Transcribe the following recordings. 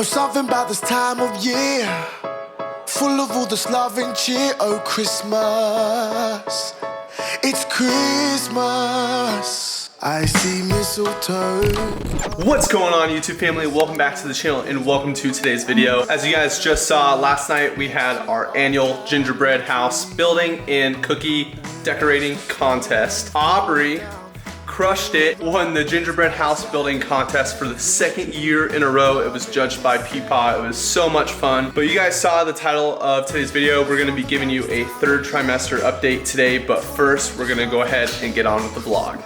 Oh, something about this time of year, full of all this love and cheer. Oh, Christmas, it's Christmas. I see mistletoe. What's going on, YouTube family? Welcome back to the channel and welcome to today's video. As you guys just saw, last night we had our annual gingerbread house building and cookie decorating contest. Aubrey crushed it, won the gingerbread house building contest for the second year in a row. It was judged by Peepaw. It was so much fun. But you guys saw the title of today's video. We're gonna be giving you a third trimester update today, but first we're gonna go ahead and get on with the vlog.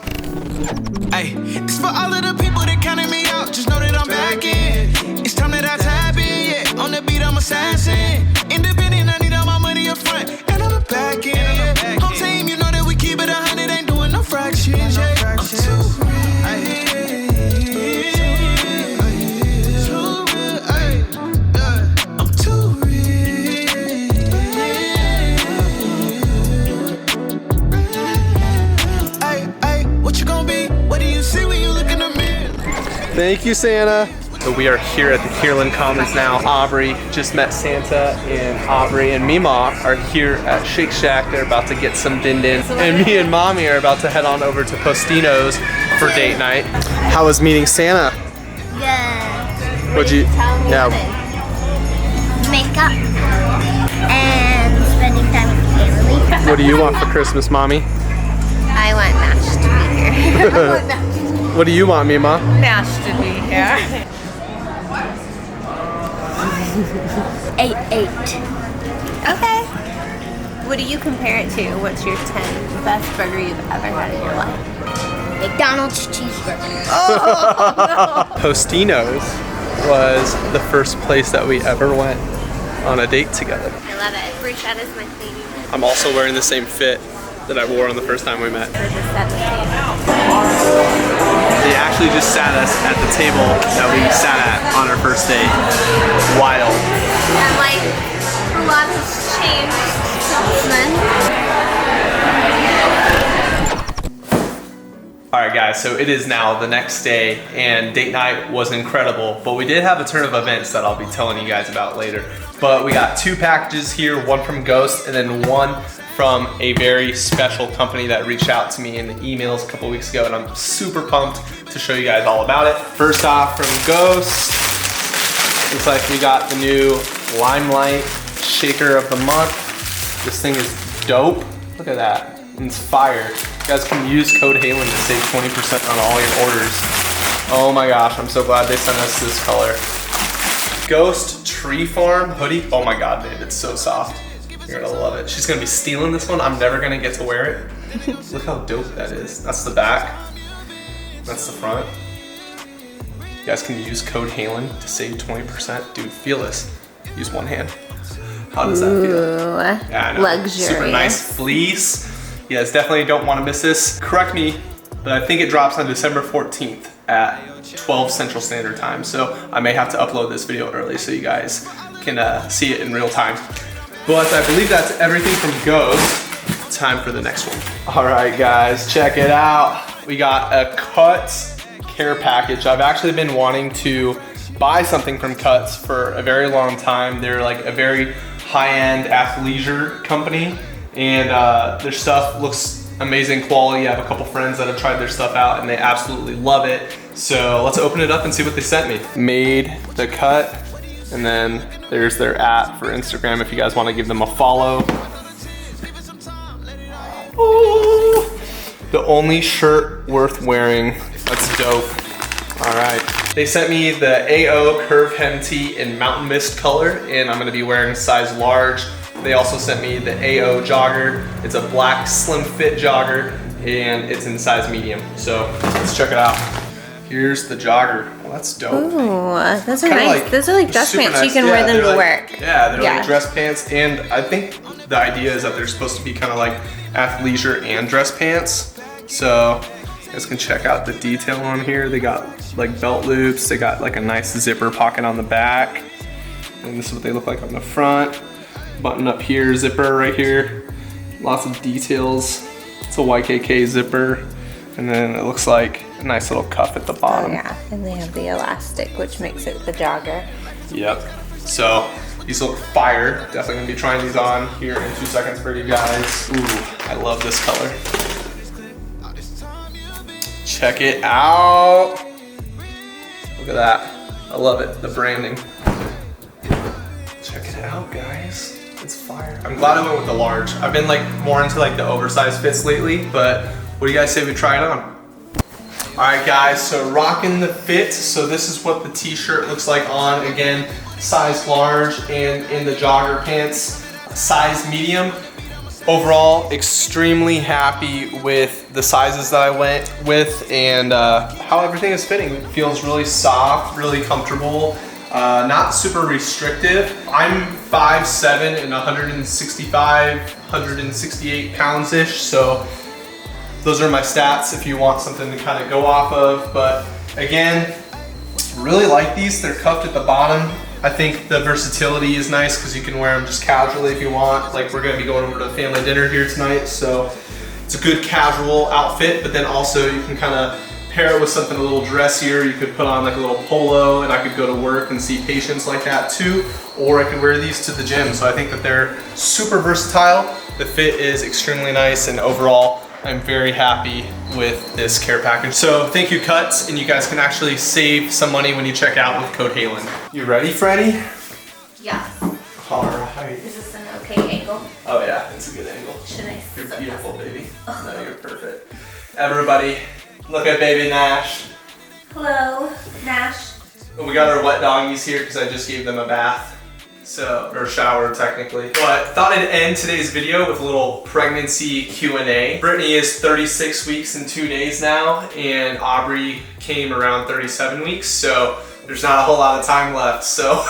Hey, it's for all of the people that counted me out. Just know that I'm back in. It's time that I tap in, yeah. On the beat, I'm assassin. Independent, I need all my money up front. And I'm back in, yeah. Home team, you know that we keep it 100, ain't doing no fractions, yeah. I'm too real. I'm too real. Hey, what you gonna be? What do you see when you look in the mirror? Thank you, Santa. So we are here at the Halen Commons now. Aubrey just met Santa, and Aubrey and Mima are here at Shake Shack. They're about to get some din-din. And me and Mommy are about to head on over to Postino's for date night. How was meeting Santa? Good. What'd you? Yeah. Makeup and spending time with the family. What do you want for Christmas, Mommy? I want Nash to be here. What do you want, Mima? Nash to be here. 8. Okay. What do you compare it to? What's your 10 best burger you've ever had in your life? McDonald's cheeseburger. Postino's was the first place that we ever went on a date together. I love it. Bruschetta is my thing. I'm also wearing the same fit that I wore on the first time we met. Or just set the table. They actually just sat us at the table that we sat at on our first date. Wild. And like, a lot has changed since then. Alright guys, so it is now the next day and date night was incredible, but we did have a turn of events that I'll be telling you guys about later. But we got 2 packages here, one from Ghost and then one from a very special company that reached out to me in the emails a couple weeks ago, and I'm super pumped to show you guys all about it. First off, from Ghost, looks like we got the new Limelight Shaker of the Month. This thing is dope. Look at that. It's fire. You guys can use code Halen to save 20% on all your orders. Oh my gosh, I'm so glad they sent us this color. Ghost Tree Farm hoodie. Oh my god, babe, it's so soft. You're gonna love it. She's gonna be stealing this one. I'm never gonna get to wear it. Look how dope that is. That's the back. That's the front. You guys can use code Halen to save 20%. Dude, feel this. Use one hand. How does that feel? Yeah, I know. Luxurious. Super nice fleece. You guys definitely don't want to miss this. Correct me, but I think it drops on December 14th at 12 Central Standard Time. So I may have to upload this video early so you guys can see it in real time. But I believe that's everything from Ghost. Time for the next one. All right, guys, check it out. We got a Cuts care package. I've actually been wanting to buy something from Cuts for a very long time. They're like a very high-end athleisure company, and their stuff looks amazing quality. I have a couple friends that have tried their stuff out and they absolutely love it. So let's open it up and see what they sent me. Made the Cut. And then there's their @ for Instagram if you guys want to give them a follow. Oh, the only shirt worth wearing. That's dope. All right. They sent me the AO Curve Hem Tee in Mountain Mist color, and I'm going to be wearing size large. They also sent me the AO jogger. It's a black slim fit jogger, and it's in size medium. So let's check it out. Here's the jogger. Well, that's dope. Ooh, those are Kinda nice. like, Those are like dress pants. nice. You can wear them to like, work. Yeah, they're like dress pants, and I think the idea is that they're supposed to be kind of like athleisure and dress pants. So you guys can check out the detail on here. They got like belt loops. They got like a nice zipper pocket on the back. And this is what they look like on the front. Button up here, zipper right here. Lots of details. It's a YKK zipper. And then it looks like a nice little cuff at the Oh bottom. yeah, and they have the elastic, which makes it the jogger. Yep. So these look fire. Definitely gonna be trying these on here in 2 seconds for you guys. Ooh, I love this color. Check it out. Look at that. I love it, the branding. Check it out, guys. It's fire. I'm glad I went with the large. I've been like more into like the oversized fits lately, but what do you guys say we try it on? All right, guys, so rocking the fit. So this is what the t-shirt looks like on. Again, size large, and in the jogger pants, size medium. Overall, extremely happy with the sizes that I went with and how everything is fitting. It feels really soft, really comfortable, not super restrictive. I'm 5'7" and 165, 168 pounds-ish, so those are my stats if you want something to kind of go off of. But again, really like these. They're cuffed at the bottom. I think the versatility is nice because you can wear them just casually if you want. Like we're gonna be going over to family dinner here tonight, so it's a good casual outfit, but then also you can kind of pair it with something a little dressier. You could put on like a little polo and I could go to work and see patients like that too, or I could wear these to the gym. So I think that they're super versatile. The fit is extremely nice, and overall, I'm very happy with this care package. So thank you, Cuts, and you guys can actually save some money when you check out with code Halen. You ready, Freddie? Yeah. All right. Is this an okay angle? Oh yeah, it's a good angle. Should I? You're beautiful, baby. No, you're perfect. Everybody, look at baby Nash. Hello, Nash. We got our wet doggies here because I just gave them a bath. So, or shower technically. But thought I'd end today's video with a little pregnancy Q&A. Brittany is 36 weeks and 2 days now, and Aubrey came around 37 weeks, so there's not a whole lot of time left. So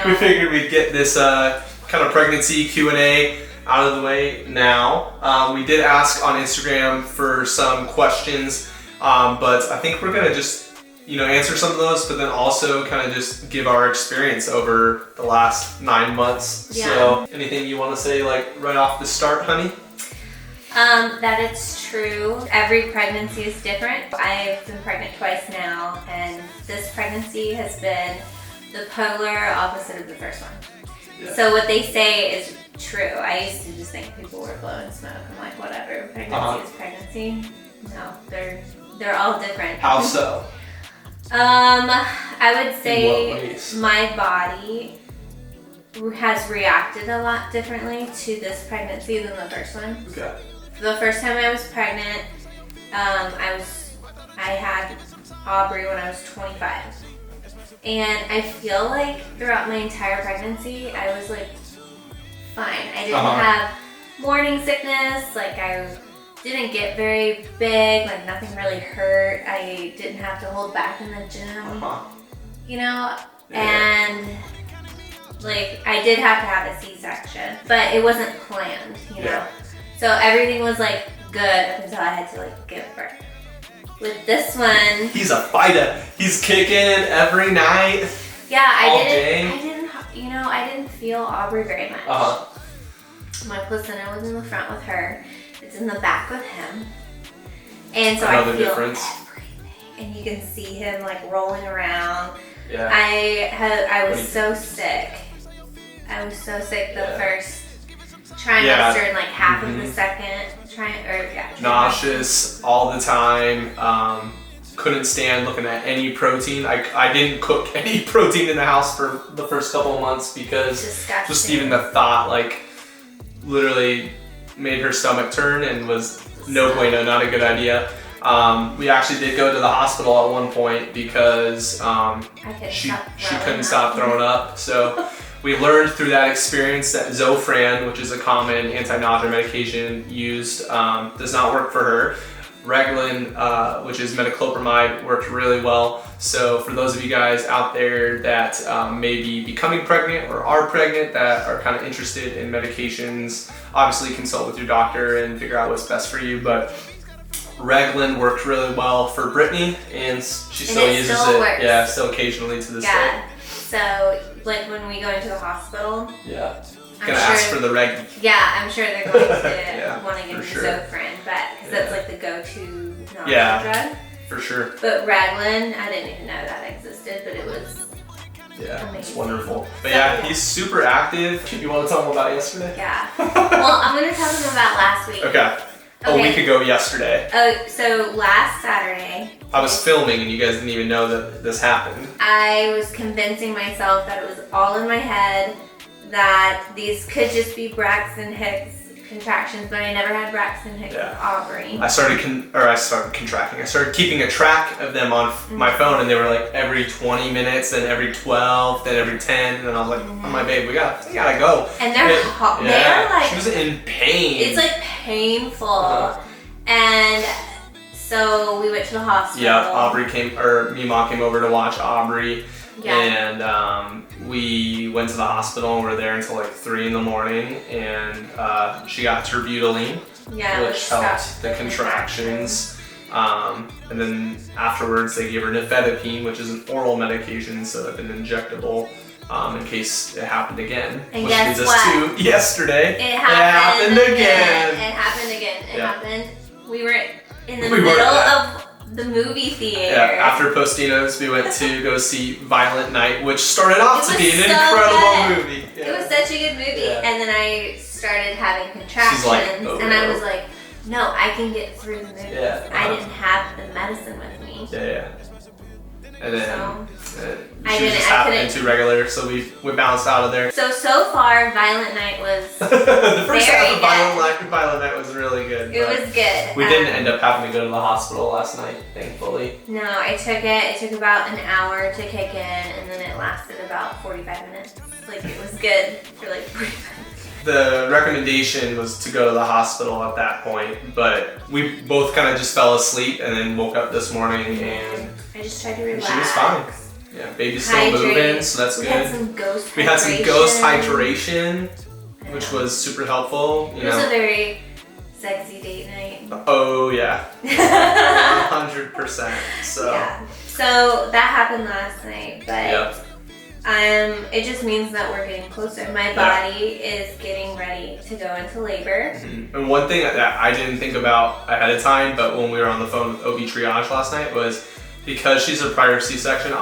we figured we'd get this kind of pregnancy Q&A out of the way now. We did ask on Instagram for some questions, but I think we're gonna just answer some of those, but then also kind of just give our experience over the last 9 months. Yeah. So anything you want to say like right off the start, honey? That it's true. Every pregnancy is different. I've been pregnant twice now, and this pregnancy has been the polar opposite of the first one. Yeah. So what they say is true. I used to just think people were blowing smoke. I'm like, whatever, pregnancy is pregnancy. No, they're all different. How so? I would say my body has reacted a lot differently to this pregnancy than the first one. Okay. The first time I was pregnant, I had Aubrey when I was 25. And I feel like throughout my entire pregnancy, I was like fine. I didn't have morning sickness, like I didn't get very big, like nothing really hurt. I didn't have to hold back in the gym, and like I did have to have a C-section, but it wasn't planned, know. So everything was like good up until I had to like give birth. With this one, he's a fighter. He's kicking every night. Yeah, I didn't feel Aubrey very much. My placenta was in the front with her. It's in the back with him. And so I feel everything. And you can see him like rolling around. Yeah. I was so sick. The first trimester and like half of the second trimester. Nauseous all the time. Couldn't stand looking at any protein. I didn't cook any protein in the house for the first couple of months because just even the thought like literally made her stomach turn and was no bueno, not a good idea. We actually did go to the hospital at one point because she couldn't stop throwing up. So we learned through that experience that Zofran, which is a common anti-nausea medication used, does not work for her. Reglan, which is metoclopramide, worked really well. So for those of you guys out there that may be becoming pregnant or are pregnant that are kind of interested in medications, obviously consult with your doctor and figure out what's best for you. But Reglan worked really well for Brittany, and she still uses it. Works. Yeah, still occasionally to this day. So like when we go into the hospital. Yeah. Gonna ask for the reg. Yeah, I'm sure they're going to want to give me Zofran, but because that's like the go-to nausea drug. For sure. But Raglan, I didn't even know that existed, but it was Yeah, it's amazing. wonderful. But So, yeah, he's super active. You want to tell him about yesterday? Yeah. Well, I'm gonna tell them about last week. Okay. A Okay. week ago yesterday. Oh, so last Saturday, I was filming and you guys didn't even know that this happened. I was convincing myself that it was all in my head, that these could just be Braxton Hicks contractions, but I never had Braxton Hicks Yeah. with Aubrey. I started contracting. I started keeping a track of them on my phone, and they were like every 20 minutes, then every 12, then every 10, and I was like, "Oh my babe, we gotta go." And they're hot. They're like, she was in pain. it's like painful. And so we went to the hospital. Yeah, Aubrey Mima came over to watch Aubrey. Yeah. And we went to the hospital and we were there until like 3 in the morning, and she got terbutaline, Yeah, which helped the contractions. And then afterwards they gave her nifedipine, which is an oral medication instead of an injectable, in case it happened again. And which guess leads what? us to yesterday. It happened again. again. It happened again. It Yeah. happened. We were in the We were, middle yeah. of the movie theater. Yeah, after Postinos, we went to go see Violent Night, which started off It to be was an so incredible good. movie. Yeah. It was such a good movie. Yeah. And then I started having contractions. She's like, "Oh, and I no." was like, no, I can get through the movie. Yeah. I didn't have the medicine with me. Yeah. And then I she was didn't- just I happening couldn't- too regular, so we bounced out of there. So far, Violent Night was, The first Very half of Violent Night was really good. it but was good. We didn't end up having to go to the hospital last night, thankfully. No, I took it. It took about an hour to kick in, and then it lasted about 45 minutes. Like, it was good for like 45 minutes. The recommendation was to go to the hospital at that point, but we both kind of just fell asleep and then woke up this morning and I just tried to relax. she was fine. Yeah, baby's still Hydrate. moving, so that's We good. had some ghost We had some hydration. ghost hydration, which was super helpful. You It was a know. very sexy date night. Oh yeah, 100%. So Yeah. So that happened last night, but yeah. it just means that we're getting closer. My body is getting ready to go into labor. And one thing that I didn't think about ahead of time, but when we were on the phone with OB Triage last night, was because she's a prior C-section,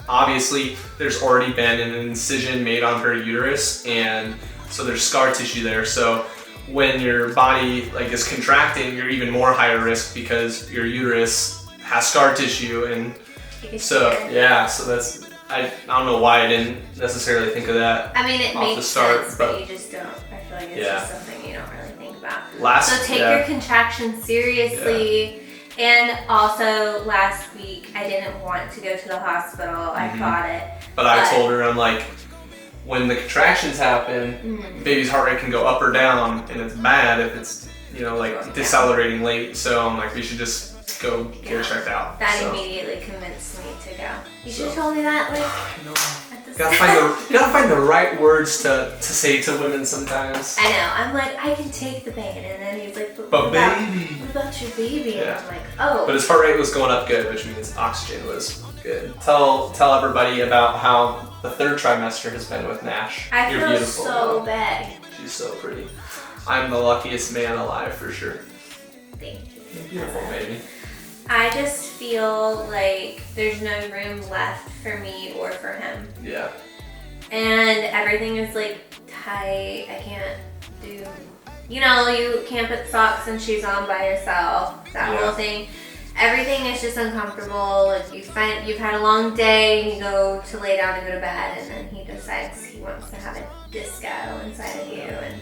obviously there's already been an incision made on her uterus, and so there's scar tissue there. So when your body like is contracting, you're even more higher risk because your uterus has scar tissue, and so yeah. So that's I don't know why I didn't necessarily think of that. I mean, it off the makes start, sense, but but you just don't. I feel like it's Yeah. just something you don't really think about. last So take yeah. your contractions seriously. And also last week, I didn't want to go to the hospital. I fought it. But I told her, I'm like, when the contractions happen, baby's heart rate can go up or down, and it's bad if it's, you know, like Going decelerating late. So I'm like, we should just go get it checked out. That So, immediately convinced me to go. You should have So- told me that like I know. at the You gotta find the right words to say to women sometimes. I know. I'm like, I can take the pain, and then he's like, But what about, baby. what about your baby? Yeah. And I'm like, oh. But his heart rate was going up good, which means oxygen was good. Tell everybody about how the third trimester has been with Nash. I You're feel beautiful. so bad. She's so pretty. I'm the luckiest man alive for sure. Thank you. You're beautiful, baby. I just feel like there's no room left for me or for him. Yeah. And everything is like tight. I can't do, you know, you can't put socks and shoes on by yourself. That Yeah. whole thing. Everything is just uncomfortable. Like you've had a long day and you go to lay down to go to bed, and then he decides he wants to have a disco inside of you, and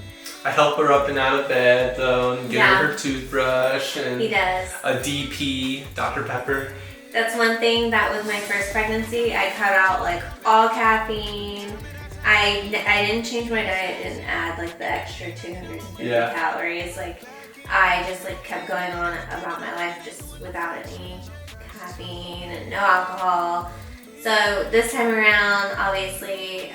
I help her up and out of bed though, and get Yeah. her her toothbrush and he does. a DP, Dr. Pepper. That's one thing that was my first pregnancy. I cut out like all caffeine. I didn't change my diet, didn't add like the extra 250 Yeah. calories. Like I just like kept going on about my life just without any caffeine and no alcohol. So this time around, obviously,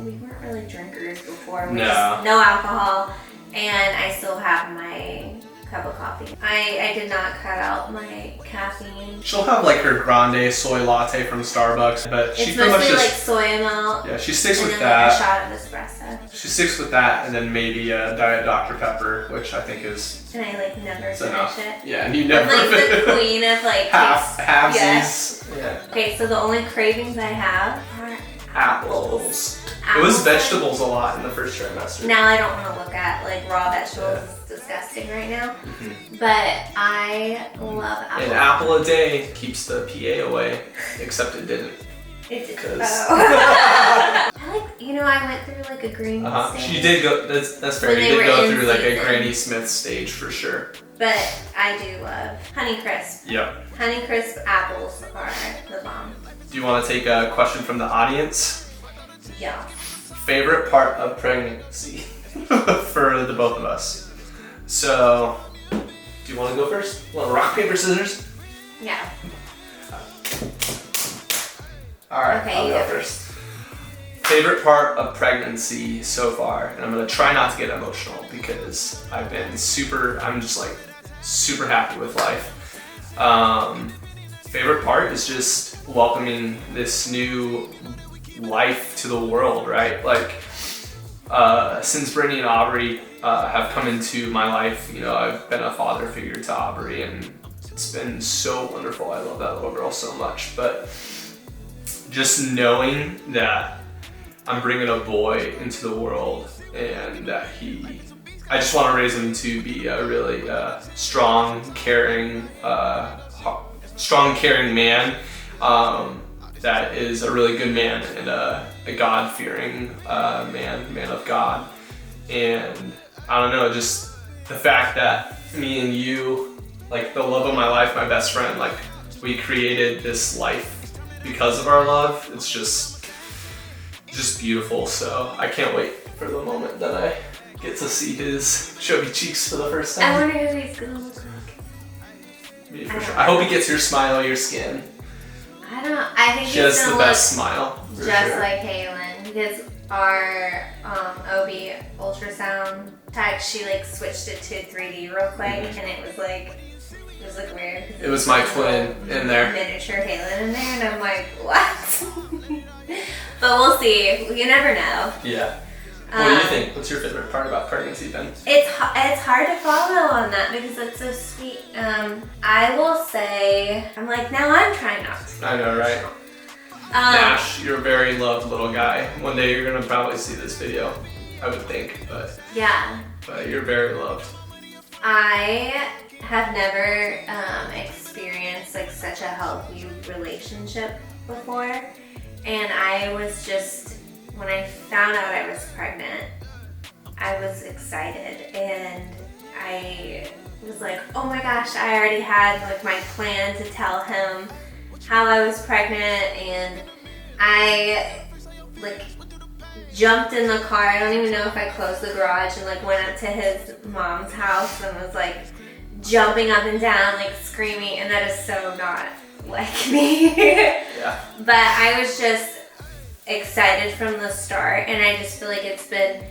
we weren't really drinkers before. We No. just no alcohol, and I still have my cup of coffee. I did not cut out my caffeine. She'll have like her grande soy latte from Starbucks, but she It's pretty much mostly like just soy milk. yeah, she sticks and with then that. like a shot of espresso. She sticks with that, and then maybe a Diet Dr Pepper, which I think is And I like never finish enough. it. Yeah, and you I'm never like the queen of like halvesies. Yes. Yeah. Okay, so the only cravings I have are Apples. It apples. was vegetables a lot in the first trimester. Now I don't want to look at like raw vegetables. It's disgusting right now. But I love apples. An apple a day keeps the PA away, except it didn't. It's Because I like, I went through like a green stage. She did go. That's fair. When You they did were go in through like a season. Granny Smith stage for sure. But I do love Honey Crisp. Yep. Honey Crisp apples are the bomb. Do you want to take a question from the audience? Yeah. Favorite part of pregnancy for the both of us. So, do you want to go first? Want rock paper scissors? Yeah. All right, Okay, I'll you go go first. Favorite part of pregnancy so far, and I'm gonna try not to get emotional because I'm just like super happy with life. Favorite part is just welcoming this new life to the world, right? Like, since Brittany and Aubrey have come into my life, I've been a father figure to Aubrey, and it's been so wonderful. I love that little girl so much, but just knowing that I'm bringing a boy into the world and that I just want to raise him to be a really strong, caring man that is a really good man and a God-fearing man of God. And I don't know, just the fact that me and you, like the love of my life, my best friend, like we created this life because of our love. It's just beautiful. So I can't wait for the moment that I get to see his chubby cheeks for the first I time. wonder who he's gonna look like. Me for sure. I hope he gets your smile, your skin. I don't know. I think She he's has gonna the look best smile. For just sure. like Halen, because our OB ultrasound tech, she like switched it to 3D real quick, and it was like weird. It was my twin in there. Miniature Halen in there, and I'm like, what? But we'll see. You never know. Yeah. What do you think? What's your favorite part about pregnancy, Ben? It's hard to follow on that because it's so sweet. I will say, I'm like, now I'm trying not to. I know, right? Nash, you're a very loved little guy. One day you're gonna probably see this video, I would think, but you're very loved. I have never experienced like such a healthy relationship before, and I was just, when I found out I was pregnant, I was excited, and I was like, oh my gosh, I already had like my plan to tell him how I was pregnant, and I like jumped in the car. I don't even know if I closed the garage, and like went up to his mom's house and was like jumping up and down, like screaming, and that is so not like me. Yeah. But I was just excited from the start, and I just feel like it's been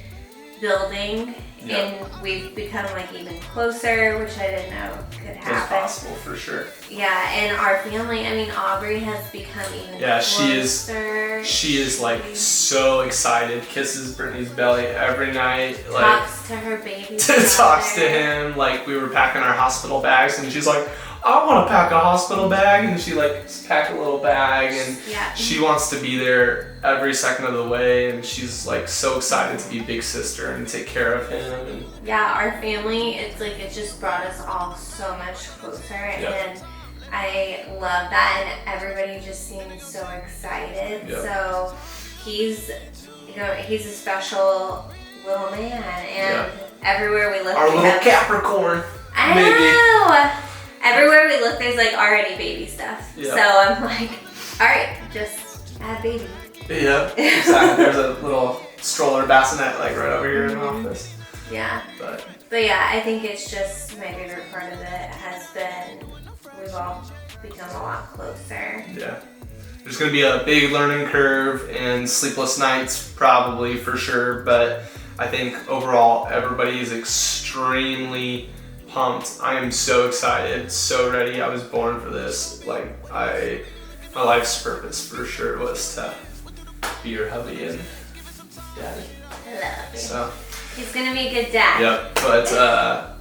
building, and we've become like even closer, which I didn't know could happen. It's possible for sure. Yeah, and our family, I mean, Aubrey has become even closer. She is like so excited, kisses Brittany's belly every night, like Talks to her baby. talks to him. Like, we were packing our hospital bags, and she's like, I want to pack a hospital bag, and she like packed a little bag, and she wants to be there every second of the way, and she's like so excited to be big sister and take care of him. And yeah, our family, it's like it just brought us all so much closer, and I love that, and everybody just seems so excited. So he's a special little man, and everywhere we look, our little Capricorn. I know. Everywhere we look, there's like already baby stuff. So I'm like, all right, just add baby. Yeah, exactly. There's a little stroller bassinet like right over here in the office. Yeah. But yeah, I think it's just my favorite part of it has been we've all become a lot closer. Yeah. There's going to be a big learning curve and sleepless nights probably for sure, but I think overall everybody is extremely pumped. I am so excited, so ready. I was born for this. Like, my life's purpose for sure was to be your hubby and daddy. I love you. So He's gonna be a good dad. yep, but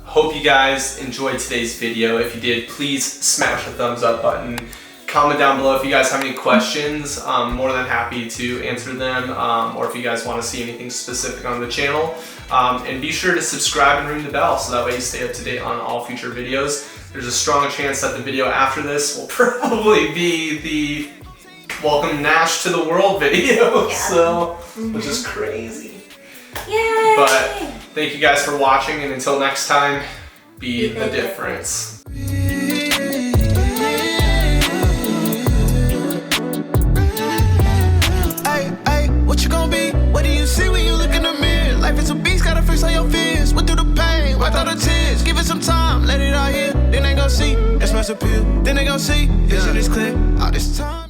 hope you guys enjoyed today's video. If you did, please smash the thumbs up button. Comment down below if you guys have any questions. I'm more than happy to answer them, or if you guys want to see anything specific on the channel. And be sure to subscribe and ring the bell so that way you stay up to date on all future videos. There's a strong chance that the video after this will probably be the Welcome Nash to the World video, Yeah. so, which is crazy. Yay! But thank you guys for watching, and until next time, be the difference. Hey, what you gonna be? What do you see when you look in the mirror? Life is a beast, gotta face all your fears. Went through the pain, wiped all the tears. Give it some time, let it out here. Then they gon' see, that's my appeal. Then they gon' see, vision is clear. All this time.